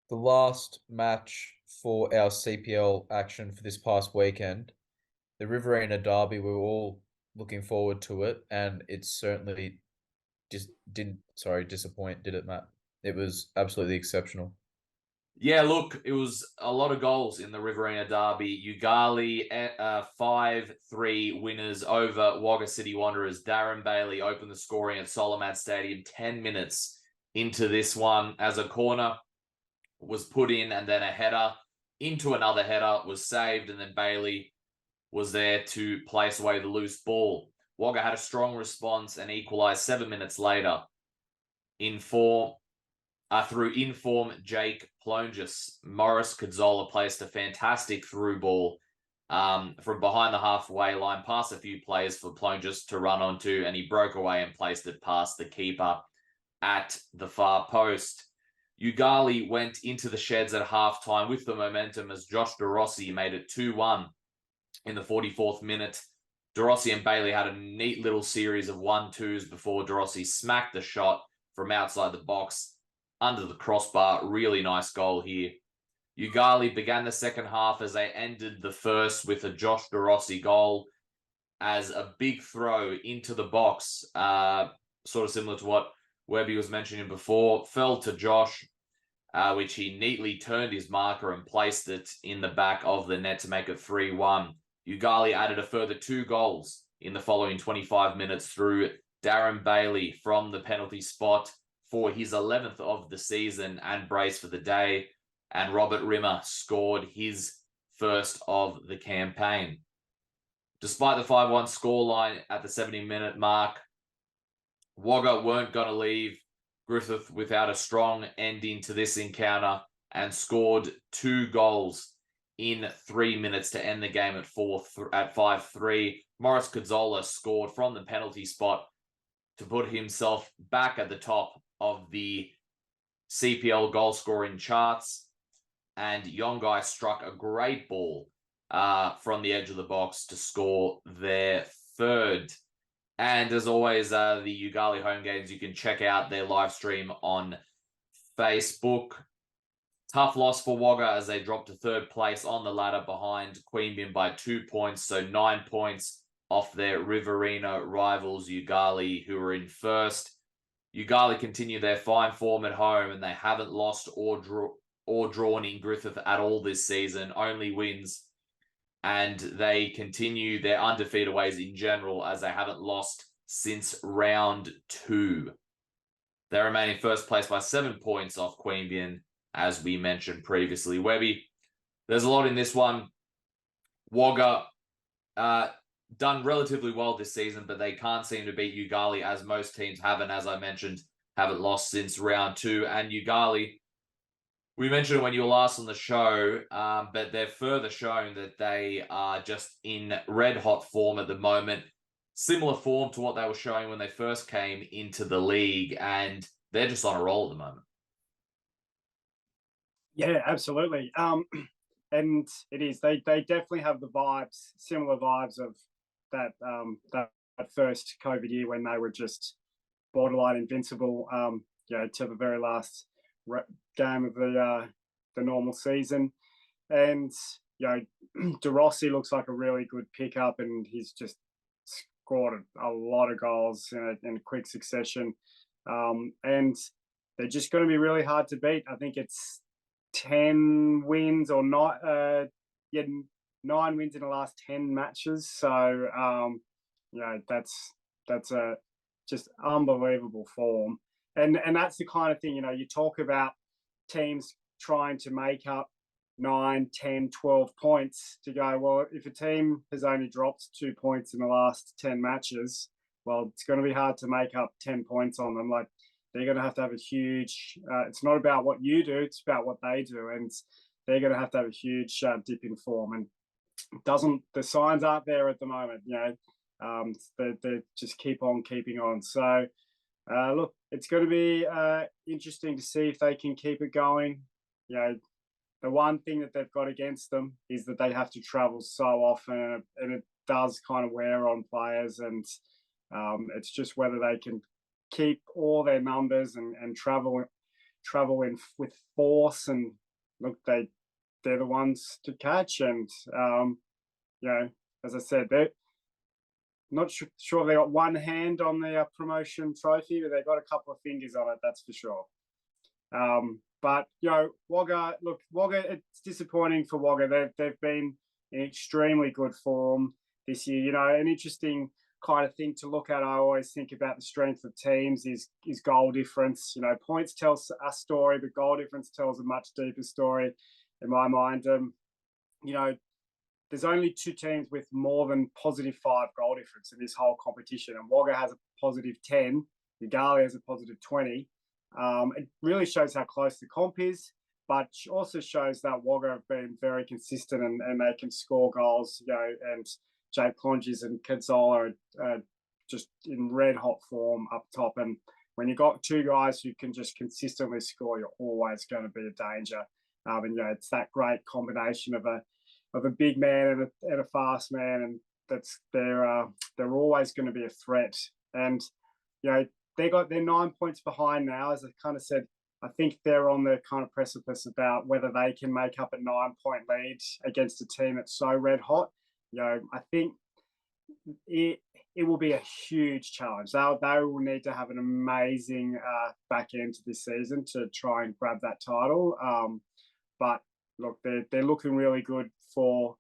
the last match for our CPL action for this past weekend, the Riverina Derby, we were all looking forward to it, and it certainly just didn't disappoint, did it, Matt? It was absolutely exceptional. Yeah, look, it was a lot of goals in the Riverina Derby. Yoogali 5-3 winners over Wagga City Wanderers. Darren Bailey opened the scoring at Solomad Stadium 10 minutes into this one as a corner was put in, and then a header into another header was saved, and then Bailey was there to place away the loose ball. Wagga had a strong response and equalised 7 minutes later through inform Jake Plonges. Morris Cazzola placed a fantastic through ball from behind the halfway line past a few players for Plonges to run onto, and he broke away and placed it past the keeper at the far post. Yoogali went into the sheds at halftime with the momentum as Josh DeRossi made it 2-1 in the 44th minute. DeRossi and Bailey had a neat little series of 1-2s before DeRossi smacked the shot from outside the box under the crossbar. Really nice goal here. Yoogali began the second half as they ended the first with a Josh DeRossi goal as a big throw into the box, sort of similar to what Webby was mentioning before, fell to Josh, which he neatly turned his marker and placed it in the back of the net to make it 3-1. Yoogali added a further 2 goals in the following 25 minutes through Darren Bailey from the penalty spot for his 11th of the season and brace for the day, and Robert Rimmer scored his first of the campaign. Despite the 5-1 scoreline at the 70-minute mark, Wagga weren't going to leave Griffith without a strong ending to this encounter and scored 2 goals in 3 minutes to end the game at 5-3. Morris Cazzola scored from the penalty spot to put himself back at the top of the CPL goal scoring charts. And Yoogali struck a great ball from the edge of the box to score their 3rd. And as always, the Yoogali home games, you can check out their live stream on Facebook. Tough loss for Wagga as they dropped to 3rd place on the ladder behind Queanbeyan by 2 points. So 9 points off their Riverina rivals, Yoogali, who are in 1st. Yoogali continue their fine form at home, and they haven't lost or drawn in Griffith at all this season. Only wins. And they continue their undefeated ways in general, as they haven't lost since round 2. They remain in 1st place by 7 points off Queanbeyan, as we mentioned previously. Webby, there's a lot in this one. Wagga done relatively well this season, but they can't seem to beat Yoogali, as most teams haven't, as I mentioned, haven't lost since round 2. And Yoogali, we mentioned it when you were last on the show, but they've further shown that they are just in red-hot form at the moment. Similar form to what they were showing when they first came into the league, and they're just on a roll at the moment. Yeah, absolutely. And it is. They definitely have the vibes, similar vibes of that first COVID year when they were just borderline invincible. To the very last game of the normal season, and De Rossi looks like a really good pickup, and he's just scored a lot of goals in quick succession, and they're just going to be really hard to beat. I think it's 10 wins or not. 9 wins in the last 10 matches. So that's a just unbelievable form. And that's the kind of thing, you talk about teams trying to make up 9, 10, 12 points to go, well, if a team has only dropped 2 points in the last 10 matches, well, it's going to be hard to make up 10 points on them. Like, they're going to have a huge, it's not about what you do, it's about what they do. And they're going to have a huge dip in form. And the signs aren't there at the moment, they just keep on keeping on. So, look, it's going to be interesting to see if they can keep it going. The one thing that they've got against them is that they have to travel so often, and it does kind of wear on players. And it's just whether they can keep all their numbers and travel in with force. And look, they're the ones to catch. And as I said, they're not sure they got one hand on the promotion trophy, but they got a couple of fingers on it, that's for sure. But Wagga, it's disappointing for Wagga. They've been in extremely good form this year. An interesting kind of thing to look at, I always think about the strength of teams is goal difference. Points tells a story, but goal difference tells a much deeper story in my mind. There's only 2 teams with more than +5 goal difference in this whole competition, and Wagga has a +10, Yoogali has a +20. It really shows how close the comp is, but also shows that Wagga have been very consistent and they can score goals, and Jake Plonges and Cazzola are just in red-hot form up top. And when you've got 2 guys who can just consistently score, you're always going to be a danger. And it's that great combination of a big man and a fast man, and they're always going to be a threat. And they're 9 points behind now, as I kind of said. I think they're on the kind of precipice about whether they can make up a 9-point lead against a team that's so red hot. I think it will be a huge challenge. They will need to have an amazing back end to this season to try and grab that title. But look, they're looking really good for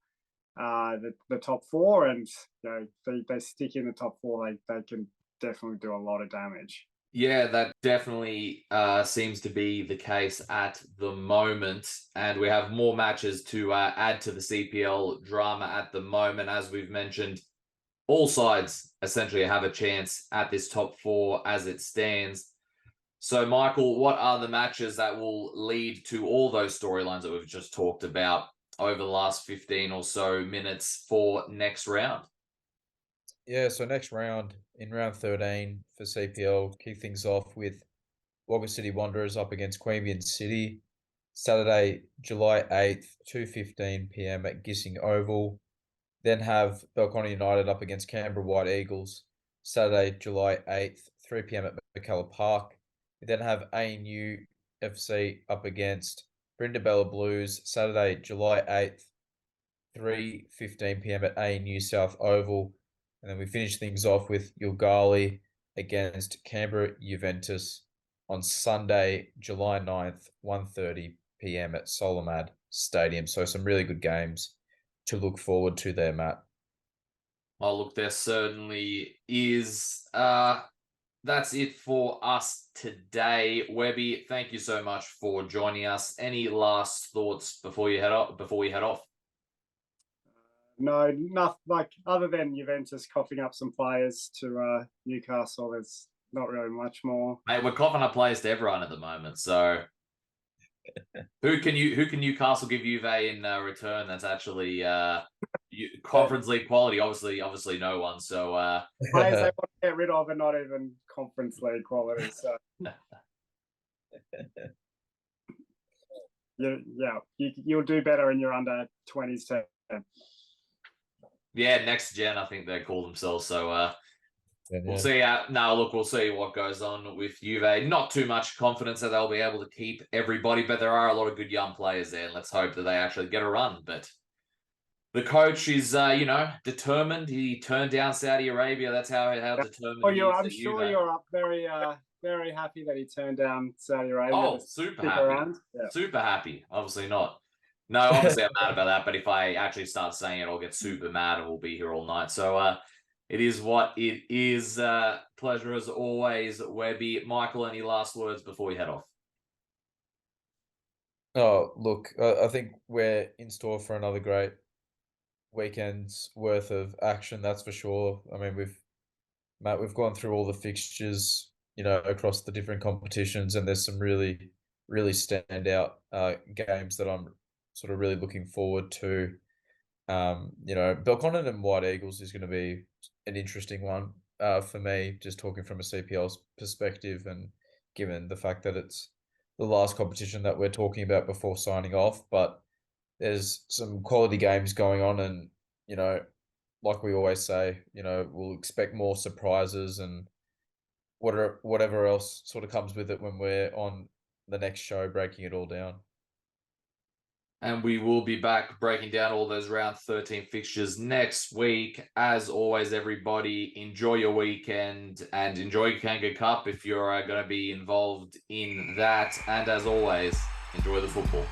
the top 4, and they stick in the top 4. They can definitely do a lot of damage. Yeah, that definitely seems to be the case at the moment. And we have more matches to add to the CPL drama at the moment. As we've mentioned, all sides essentially have a chance at this top 4 as it stands. So, Michael, what are the matches that will lead to all those storylines that we've just talked about over the last 15 or so minutes for next round? Yeah, so next round, in round 13 for CPL, kick things off with Wagga City Wanderers up against Queanbeyan City. Saturday, July 8th, 2:15 p.m. at Gissing Oval. Then have Belconnen United up against Canberra White Eagles. Saturday, July 8th, 3 p.m. at McKellar Park. We then have ANU FC up against Brindabella Blues. Saturday, July 8th, 3:15 p.m. at ANU South Oval. And then we finish things off with Yoogali against Canberra Juventus on Sunday, July 9th, 1:30 p.m. at Solomad Stadium. So some really good games to look forward to there, Matt. Oh, look, there certainly is. That's it for us today. Webby, thank you so much for joining us. Any last thoughts before we head off? No, nothing like other than Juventus coughing up some players to Newcastle. There's not really much more. Mate, we're coughing up players to everyone at the moment. So who can Newcastle give Juve in return? That's actually Conference League quality. Obviously, no one. So players they want to get rid of, and not even Conference League quality. So you'll do better in your under 20s team. Yeah, next gen, I think they call themselves. So we'll Yeah. see. We'll see what goes on with Juve. Not too much confidence that they'll be able to keep everybody, but there are a lot of good young players there, and let's hope that they actually get a run. But the coach is, determined. He turned down Saudi Arabia. That's how determined he is. I'm sure you're up very happy that he turned down Saudi Arabia. Oh, super happy. Yeah. Super happy. Obviously not. No, obviously I'm mad about that, but if I actually start saying it, I'll get super mad and we'll be here all night. So it is what it is. Pleasure as always, Webby. Michael, any last words before we head off? Oh, look, I think we're in store for another great weekend's worth of action, that's for sure. I mean, we've gone through all the fixtures, across the different competitions, and there's some really, really standout games that I'm sort of really looking forward to. Belconnen and White Eagles is going to be an interesting one for me, just talking from a CPL's perspective, and given the fact that it's the last competition that we're talking about before signing off. But there's some quality games going on, and like we always say, we'll expect more surprises and whatever else sort of comes with it when we're on the next show breaking it all down. And we will be back breaking down all those round 13 fixtures next week. As always, everybody, enjoy your weekend and enjoy Kanga Cup if you're going to be involved in that. And as always, enjoy the football.